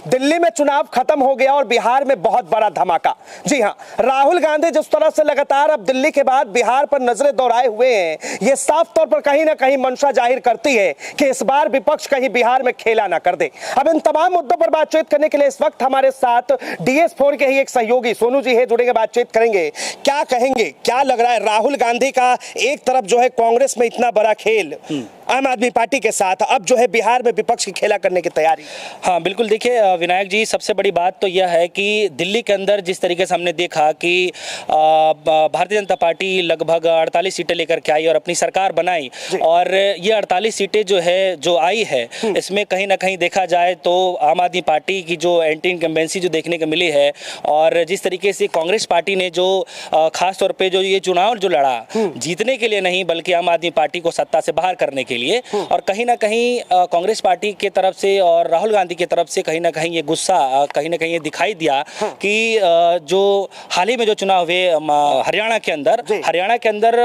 दिल्ली में चुनाव खत्म हो गया और बिहार में बहुत बड़ा धमाका। जी हां, राहुल गांधी जिस तरह से लगातार अब दिल्ली के बाद बिहार पर नजरें दौड़ाए हुए हैं, ये साफ तौर पर कहीं ना कहीं मंशा जाहिर करती है कि इस बार विपक्ष कहीं बिहार में खेला ना कर दे। अब इन तमाम मुद्दों पर बातचीत करने के लिए इस वक्त हमारे साथ DS4 के ही एक सहयोगी सोनू जी है, जुड़ेंगे, बातचीत करेंगे। क्या कहेंगे, क्या लग रहा है राहुल गांधी का एक तरफ जो है कांग्रेस में इतना बड़ा खेल आम आदमी पार्टी के साथ, अब जो है बिहार में विपक्ष की खेला करने की तैयारी। हाँ बिल्कुल, देखिए विनायक जी, सबसे बड़ी बात तो यह है कि दिल्ली के अंदर जिस तरीके से हमने देखा कि भारतीय जनता पार्टी लगभग 48 सीटें लेकर के आई और अपनी सरकार बनाई, और ये 48 सीटें जो आई है, इसमें कहीं ना कहीं देखा जाए तो आम आदमी पार्टी की जो एंटी इनकम्बेंसी जो देखने को मिली है, और जिस तरीके से कांग्रेस पार्टी ने जो खास तौर पर जो ये चुनाव जो लड़ा, जीतने के लिए नहीं बल्कि आम आदमी पार्टी को सत्ता से बाहर करने के लिए, और कहीं ना कहीं कांग्रेस पार्टी के तरफ से और राहुल गांधी की तरफ से कहीं ना कहीं ये गुस्सा कहीं ना कहीं ये दिखाई दिया कि जो हाल ही में जो चुनाव हुए हरियाणा के अंदर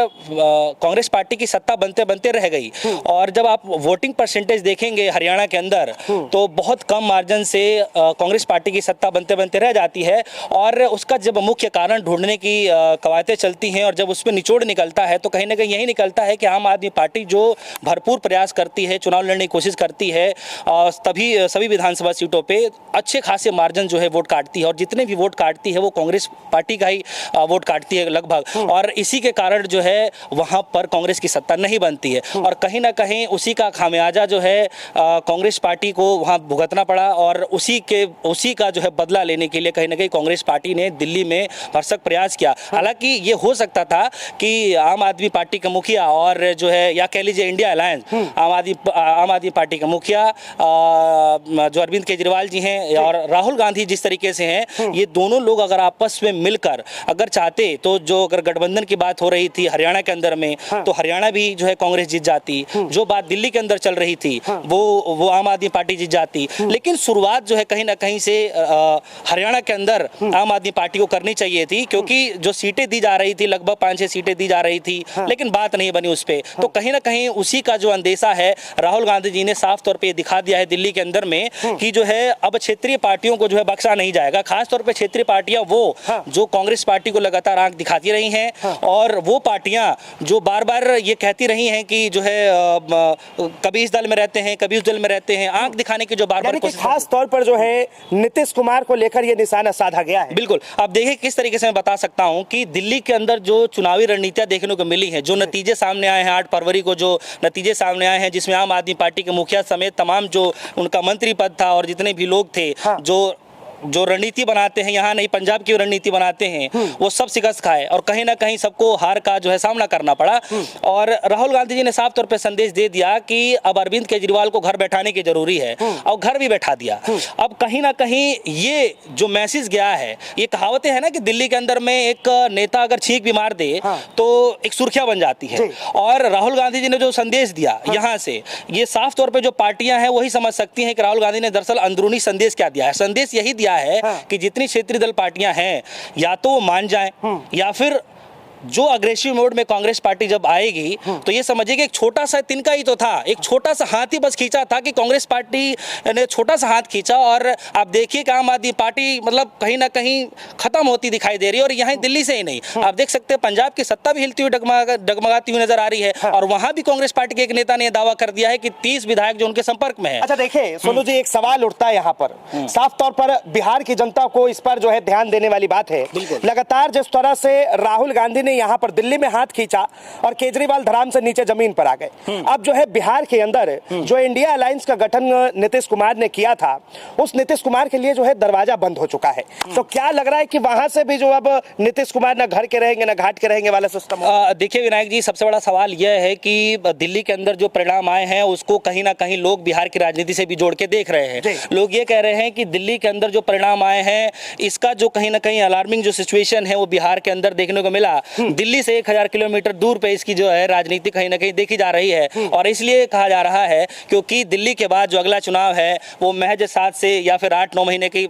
कांग्रेस पार्टी की सत्ता बनते बनते रह गई। और जब आप वोटिंग परसेंटेज देखेंगे हरियाणा के अंदर, तो बहुत कम मार्जिन से कांग्रेस पार्टी की सत्ता बनते बनते रह जाती है। और उसका जब मुख्य कारण ढूंढने की कवायतें चलती हैं और जब उसमें निचोड़ निकलता है, तो कहीं ना कहीं यही निकलता है कि आम आदमी पार्टी जो भरपूर प्रयास करती है, चुनाव लड़ने की कोशिश करती है, तभी सभी विधानसभा सीटों पे अच्छे खासे मार्जिन जो है वोट काटती है, और जितने भी वोट काटती है वो कांग्रेस पार्टी का ही वोट काटती है लगभग। और इसी के कारण जो है वहां पर कांग्रेस की सत्ता नहीं बनती है, और कहीं ना कहीं उसी का खामियाजा जो है कांग्रेस पार्टी को वहां भुगतना पड़ा। और उसी का जो है बदला लेने के लिए कहीं ना कहीं कांग्रेस पार्टी ने दिल्ली में भरसक प्रयास किया। हालांकि ये हो सकता था कि आम आदमी पार्टी का मुखिया और जो है, या कह लीजिए इंडिया अलायंस, आम आदमी पार्टी का मुखिया जो अरविंद केजरीवाल जी हैं और राहुल गांधी जिस तरीके से हैं, ये दोनों लोग अगर आपस में मिलकर अगर चाहते तो जो अगर गठबंधन की बात हो रही थी हरियाणा के अंदर में, तो हरियाणा भी जो है कांग्रेस जीत जाती। जो बात दिल्ली के अंदर चल रही थी वो आम आदमी पार्टी जीत जाती। लेकिन शुरुआत जो है कहीं ना कहीं से हरियाणा के अंदर आम आदमी पार्टी को करनी चाहिए थी, क्योंकि जो सीटें दी जा रही थी, लगभग 5-6 सीटें दी जा रही थी, लेकिन बात नहीं बनी उस पर। तो कहीं ना कहीं उसी का जो अंदेशा है, राहुल गांधी जी ने साफ तौर पे दिखा दिया है दिल्ली के अंदर में कि जो है अब क्षेत्रीय पार्टियों को जो है बख्शा नहीं जाएगा। खास तौर पे क्षेत्रीय पार्टियां वो जो कांग्रेस पार्टी को लगातार आंख दिखाती रही हैं, और वो पार्टियां जो बार बार ये कहती रही हैं कि जो है कभी इस दल में रहते हैं, कभी उस दल में रहते हैं, आंख दिखाने की जो बार बार कोशिश, खास तौर पर जो है नीतीश कुमार को लेकर ये निशाना साधा गया है। बिल्कुल, अब देखिए किस तरीके से मैं बता सकता हूं कि दिल्ली के अंदर जो चुनावी रणनीतियां देखने को मिली है, जो नतीजे सामने आए हैं 8 फरवरी को, जो नतीजे सामने आए हैं जिसमें आम आदमी पार्टी के मुखिया समेत तमाम जो उनका मंत्री पद था और जितने भी लोग थे जो रणनीति बनाते हैं, यहाँ नहीं पंजाब की रणनीति बनाते हैं, वो सब शिकस्त खाए और कहीं ना कहीं सबको हार का जो है सामना करना पड़ा। और राहुल गांधी जी ने साफ तौर पे संदेश दे दिया कि अब अरविंद केजरीवाल को घर बैठाने की जरूरी है, और घर भी बैठा दिया। अब कहीं ना कहीं ये जो मैसेज गया है, ये कहावतें हैं ना कि दिल्ली के अंदर में एक नेता अगर छींक भी मार दे तो एक सुर्खियां बन जाती है, और राहुल गांधी जी ने जो संदेश दिया यहाँ से, ये साफ तौर पर जो पार्टियां हैं वही समझ सकती हैं कि राहुल गांधी ने दरअसल अंदरूनी संदेश क्या दिया है। संदेश यही दिया है कि जितनी क्षेत्रीय दल पार्टियां हैं, या तो वो मान जाएं, या फिर जो अग्रेसिव मोड में कांग्रेस पार्टी जब आएगी तो ये समझिए कि एक छोटा सा तिनका ही तो था, एक छोटा सा हाथ ही बस खींचा था कि कांग्रेस पार्टी ने छोटा सा हाथ खींचा, और आप देखिए कि आम आदमी पार्टी मतलब कहीं ना कहीं खत्म होती दिखाई दे रही है। और यहाँ दिल्ली से ही नहीं, आप देख सकते हैं पंजाब की सत्ता भी हिलती हुई डगमगाती हुई नजर आ रही है, और वहां भी कांग्रेस पार्टी के एक नेता ने दावा कर दिया है कि 30 विधायक जो उनके संपर्क में है। अच्छा देखिए सोनू जी, एक सवाल उठता है यहाँ पर, साफ तौर पर बिहार की जनता को इस पर जो है ध्यान देने वाली बात है। लगातार जिस तरह से राहुल गांधी ने यहाँ पर दिल्ली में हाथ खींचा और केजरीवाल धराम से नीचे जमीन पर आ गए, अब जो है बिहार के अंदर जो इंडिया अलायंस का गठन नीतीश कुमार ने किया था, उस नीतीश कुमार के लिए जो है दरवाजा बंद हो चुका है। तो क्या लग रहा है कि वहां से भी जो अब नीतीश कुमार ना घर के रहेंगे ना घाट के रहेंगे वाला सिस्टम? देखिए विनायक जी, सबसे बड़ा सवाल यह है कि दिल्ली के अंदर जो परिणाम आए हैं उसको कहीं ना कहीं लोग बिहार की राजनीति से भी जोड़ के देख रहे हैं। लोग ये कह रहे हैं कि दिल्ली के अंदर जो परिणाम आए हैं, इसका जो कहीं ना कहीं अलार्मिंग जो सिचुएशन है वो बिहार के अंदर देखने को मिला। दिल्ली से 1000 किलोमीटर दूर पे इसकी जो है राजनीति कहीं ना कहीं देखी जा रही है, और इसलिए कहा जा रहा है क्योंकि दिल्ली के बाद जो अगला चुनाव है वो महज 7 से या फिर 8-9 महीने की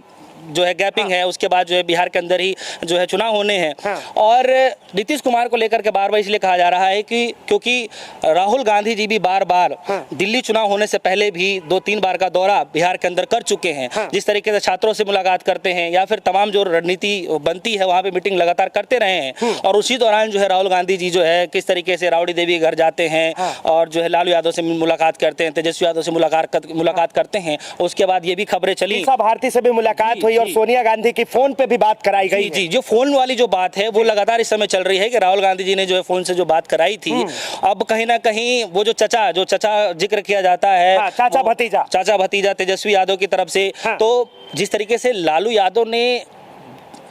जो है गैपिंग है, उसके बाद जो है बिहार के अंदर ही जो है चुनाव होने हैं। और नीतीश कुमार को लेकर के बार बार इसलिए कहा जा रहा है कि क्योंकि राहुल गांधी जी भी बार बार दिल्ली चुनाव होने से पहले भी 2-3 बार का दौरा बिहार के अंदर कर चुके हैं। जिस तरीके से छात्रों से मुलाकात करते हैं या फिर तमाम जो रणनीति बनती है वहाँ पे मीटिंग लगातार करते रहे हैं। और उसी दौरान जो है राहुल गांधी जी जो है किस तरीके से राबड़ी देवी के घर जाते हैं और जो है लालू यादव से मुलाकात करते हैं, तेजस्वी यादव से मुलाकात करते हैं। उसके बाद ये भी खबरें चली, मीसा भारती से भी मुलाकात हुई और सोनिया गांधी की फोन पे भी बात कराई गई। जी, जो फोन वाली जो बात है वो लगातार इस समय चल रही है कि राहुल गांधी जी ने जो है फोन से जो बात कराई थी, अब कहीं ना कहीं वो जो चचा जिक्र किया जाता है, चाचा भतीजा तेजस्वी यादव की तरफ से, तो जिस तरीके से लालू यादव ने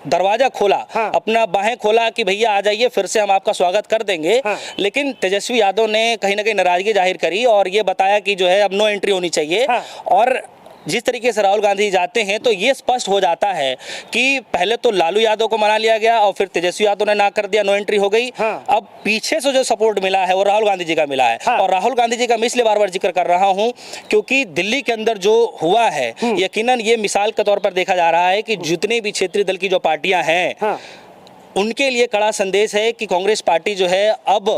दरवाजा खोला, अपना बाहें खोला कि भैया आ जाइए, फिर से हम आपका स्वागत कर देंगे, लेकिन तेजस्वी यादव ने कहीं ना कहीं नाराजगी जाहिर करी और ये बताया कि जो है अब नो एंट्री होनी चाहिए। और जिस तरीके से राहुल गांधी जाते हैं तो ये स्पष्ट हो जाता है कि पहले तो लालू यादव को मना लिया गया और फिर तेजस्वी यादव ने ना कर दिया, नो एंट्री हो गई। अब पीछे से जो सपोर्ट मिला है वो राहुल गांधी जी का मिला है। और राहुल गांधी जी का मैं इसलिए बार बार जिक्र कर रहा हूं क्योंकि दिल्ली के अंदर जो हुआ है, यकीनन ये मिसाल के तौर पर देखा जा रहा है कि जितने भी क्षेत्रीय दल की जो पार्टियां हैं उनके लिए कड़ा संदेश है कि कांग्रेस पार्टी जो है अब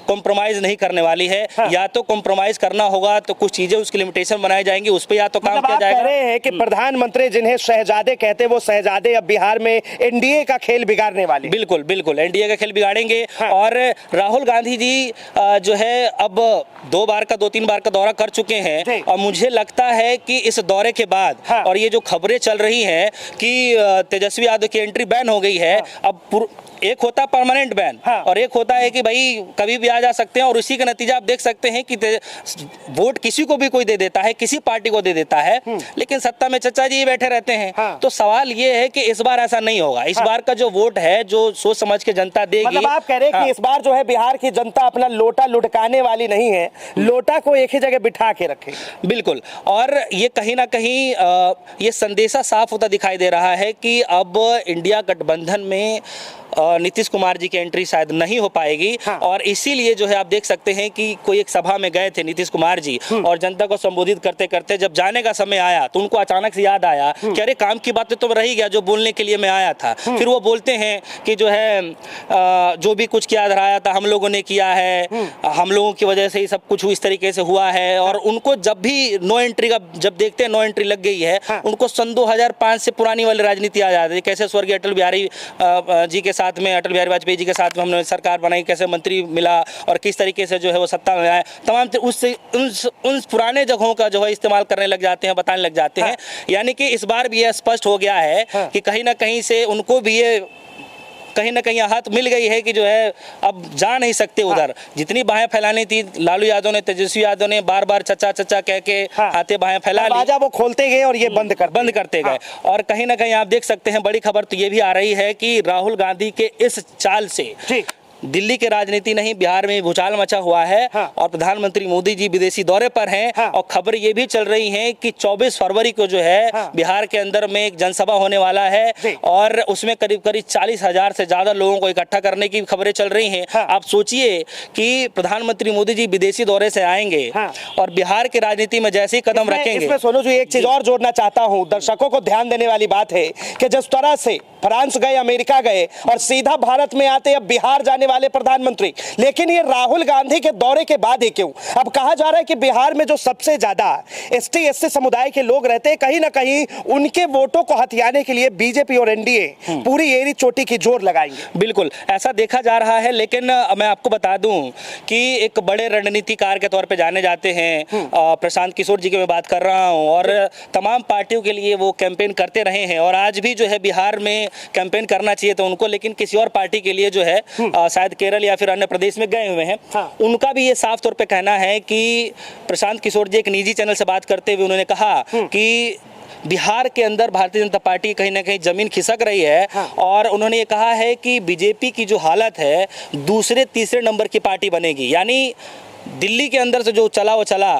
कॉम्प्रोमाइज नहीं करने वाली है। या तो कॉम्प्रोमाइज करना होगा तो कुछ चीजें उसकी लिमिटेशन बनाई जाएंगी, उस पे या तो काम किया जाएगा। कह रहे हैं कि प्रधानमंत्री जिन्हें शहजादे कहते वो शहजादे अब बिहार में एनडीए का खेल बिगाड़ने वाले। बिल्कुल बिल्कुल एनडीए का खेल बिगाड़ेंगे। और राहुल गांधी जी जो है अब 2-3 बार का दौरा कर चुके हैं और मुझे लगता है कि इस दौरे के बाद और ये जो खबरें चल रही हैं कि तेजस्वी यादव की एंट्री बैन हो गई है, अब एक होता परमानेंट बैन और एक होता है कि भाई कभी भी आ जा सकते हैं। और इसी का नतीजा आप देख सकते हैं कि वोट किसी को भी कोई दे देता है, किसी पार्टी को दे देता है, लेकिन सत्ता में चचा जी बैठे रहते हैं। तो सवाल ये है कि इस बार ऐसा नहीं होगा। इस बार का जो वोट है जो सोच समझ के जनता देगी। मतलब आप कह रहे हैं कि इस बार जो है बिहार की जनता अपना लोटा लुढ़काने वाली नहीं है, लोटा को एक ही जगह बिठा के रखे। बिल्कुल। और ये कहीं ना कहीं ये संदेशा साफ होता दिखाई दे रहा है कि अब इंडिया गठबंधन में नीतीश कुमार जी की एंट्री शायद नहीं हो पाएगी। और इसीलिए जो है आप देख सकते हैं कि कोई एक सभा में गए थे नीतीश कुमार जी और जनता को संबोधित करते करते जब जाने का समय आया तो उनको अचानक से याद आया कि अरे काम की बातें तो रही गया, जो बोलने के लिए मैं आया था। फिर वो बोलते हैं कि जो है जो भी कुछ किया धराया था हम लोगों ने किया है, हम लोगों की वजह से ही सब कुछ इस तरीके से हुआ है। और उनको जब भी नो एंट्री का जब देखते हैं नो एंट्री लग गई है, उनको सन 2005 से पुरानी वाली राजनीति आ जाती है। कैसे स्वर्गीय अटल बिहारी जी के साथ में, अटल बिहारी वाजपेयी जी के साथ में हमने सरकार बनाई, कैसे मंत्री मिला और किस तरीके से जो है वो सत्ता में आए, तमाम उन पुराने जगहों का जो है इस्तेमाल करने लग जाते हैं, बताने लग जाते हैं। यानी कि इस बार भी यह स्पष्ट हो गया है कि कहीं ना कहीं से उनको भी ये कहीं ना कहीं हाथ मिल गई है कि जो है अब जा नहीं सकते उधर। जितनी बाहें फैलानी थी लालू यादव ने, तेजस्वी यादव ने बार बार चचा चचा कह के हाथे बाहें फैला ली, वो खोलते गए और ये बंद करते गए। और कहीं ना कहीं आप देख सकते हैं बड़ी खबर तो ये भी आ रही है कि राहुल गांधी के इस चाल से दिल्ली के राजनीति नहीं बिहार में भूचाल मचा हुआ है। और प्रधानमंत्री मोदी जी विदेशी दौरे पर हैं। और खबर ये भी चल रही है कि 24 फरवरी को जो है बिहार के अंदर में एक जनसभा होने वाला है और उसमें करीब 40,000 से ज्यादा लोगों को इकट्ठा करने की खबरें चल रही हैं। आप सोचिए कि प्रधानमंत्री मोदी जी विदेशी दौरे से आएंगे और बिहार की राजनीति में जैसे ही कदम रखेंगे। इसमें सोनू जी एक चीज और जोड़ना चाहता हूँ, दर्शकों को ध्यान देने वाली बात है कि जिस तरह से फ्रांस गए, अमेरिका गए और सीधा भारत में आते अब बिहार जाने वाले प्रधानमंत्री, लेकिन ये राहुल गांधी के दौरे के बाद ही क्यों? अब कहा जा रहा है कि बिहार में जो सबसे ज्यादा एसटी एससी समुदाय के लोग रहते हैं, कहीं ना कहीं उनके वोटों को हथियाने के लिए बीजेपी और एनडीए पूरी एड़ी चोटी की जोर लगाएंगे। बिल्कुल ऐसा देखा जा रहा है। लेकिन मैं आपको बता दूं कि एक बड़े रणनीतिकार के तौर पे जाने जाते हैं प्रशांत किशोर जी की मैं बात कर रहा हूं और तमाम पार्टियों के लिए वो कैंपेन करते रहे हैं और आज भी जो है बिहार में कैंपेन करना चाहिए था उनको, लेकिन किसी और पार्टी के लिए जो है शायद केरल या फिर अन्य प्रदेश में गए हुए हैं। उनका भी ये साफ तौर पे कहना है कि प्रशांत किशोर जी एक निजी चैनल से बात करते हुए उन्होंने कहा कि बिहार के अंदर भारतीय जनता पार्टी कहीं ना कहीं जमीन खिसक रही है। और उन्होंने ये कहा है कि बीजेपी की जो हालत है दूसरे तीसरे नंबर की पार्टी बनेगी, यानी दिल्ली के अंदर से जो चला वो चला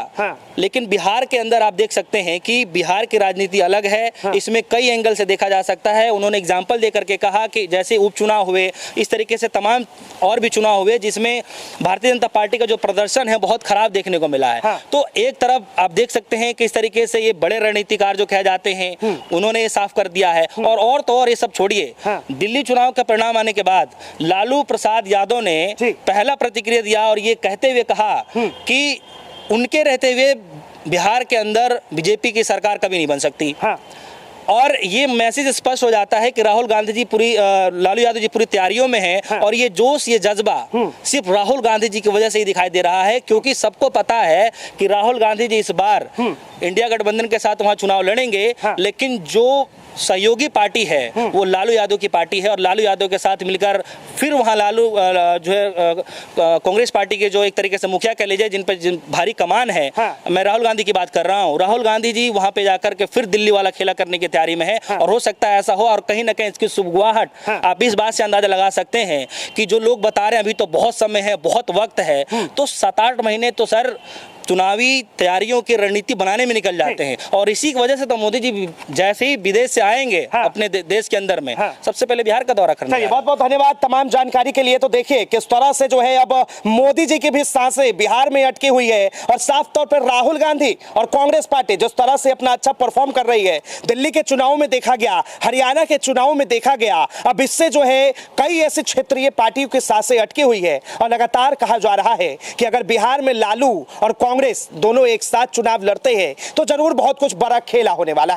लेकिन बिहार के अंदर आप देख सकते हैं कि बिहार की राजनीति अलग है। इसमें कई एंगल से देखा जा सकता है। उन्होंने एग्जाम्पल देकर के कहा कि जैसे उपचुनाव हुए, इस तरीके से तमाम और भी चुनाव हुए जिसमें भारतीय जनता पार्टी का जो प्रदर्शन है बहुत खराब देखने को मिला है। तो एक तरफ आप देख सकते हैं कि इस तरीके से ये बड़े रणनीतिकार जो कहे जाते हैं उन्होंने ये साफ कर दिया है। और तो और ये सब छोड़िए, दिल्ली चुनाव का परिणाम आने के बाद लालू प्रसाद यादव ने पहला प्रतिक्रिया दिया और ये कहते हुए कहा कि उनके रहते हुए बिहार के अंदर बीजेपी की सरकार कभी नहीं बन सकती। और ये मैसेज स्पष्ट हो जाता है कि राहुल गांधी जी लालू यादव जी पूरी तैयारियों में हैं। और ये जोश, ये जज्बा सिर्फ राहुल गांधी जी की वजह से ही दिखाई दे रहा है, क्योंकि सबको पता है कि राहुल गांधी जी इस बार इंडिया गठबंधन के साथ वहां चुनाव लड़ेंगे, लेकिन जो सहयोगी पार्टी है वो लालू यादव की पार्टी है। और लालू यादव के साथ मिलकर फिर वहां लालू जो है कांग्रेस पार्टी के जो एक तरीके से मुखिया कह लीजिए, जिन पर भारी कमान है, मैं राहुल गांधी की बात कर रहा हूं। राहुल गांधी जी वहां पे जाकर के फिर दिल्ली वाला खेला करने की तैयारी में है। और हो सकता है ऐसा हो, और कहीं ना कहीं इसकी सुगवाहट आप इस बात से अंदाजा लगा सकते हैं कि जो लोग बता रहे हैं अभी तो बहुत समय है, बहुत वक्त है, तो 7-8 महीने तो सर चुनावी तैयारियों की रणनीति बनाने में निकल जाते हैं। और इसी की वजह से तो मोदी जी जैसे ही विदेश से आएंगे अपने देश के अंदर में सबसे पहले बिहार का दौरा करना है। बहुत बहुत धन्यवाद तमाम जानकारी के लिए। तो देखिए किस तरह से जो है अब मोदी जी की भी सांसें बिहार में अटकी हुई है, और साफ तौर पर राहुल गांधी और कांग्रेस पार्टी जिस तरह से अपना अच्छा परफॉर्म कर रही है, दिल्ली के चुनाव में देखा गया, हरियाणा के चुनाव में देखा गया, अब इससे जो है कई ऐसी क्षेत्रीय पार्टियों की सांसें अटकी हुई है। और लगातार कहा जा रहा है कि अगर बिहार में लालू और कांग्रेस दोनों एक साथ चुनाव लड़ते हैं तो जरूर बहुत कुछ बड़ा खेला होने वाला है।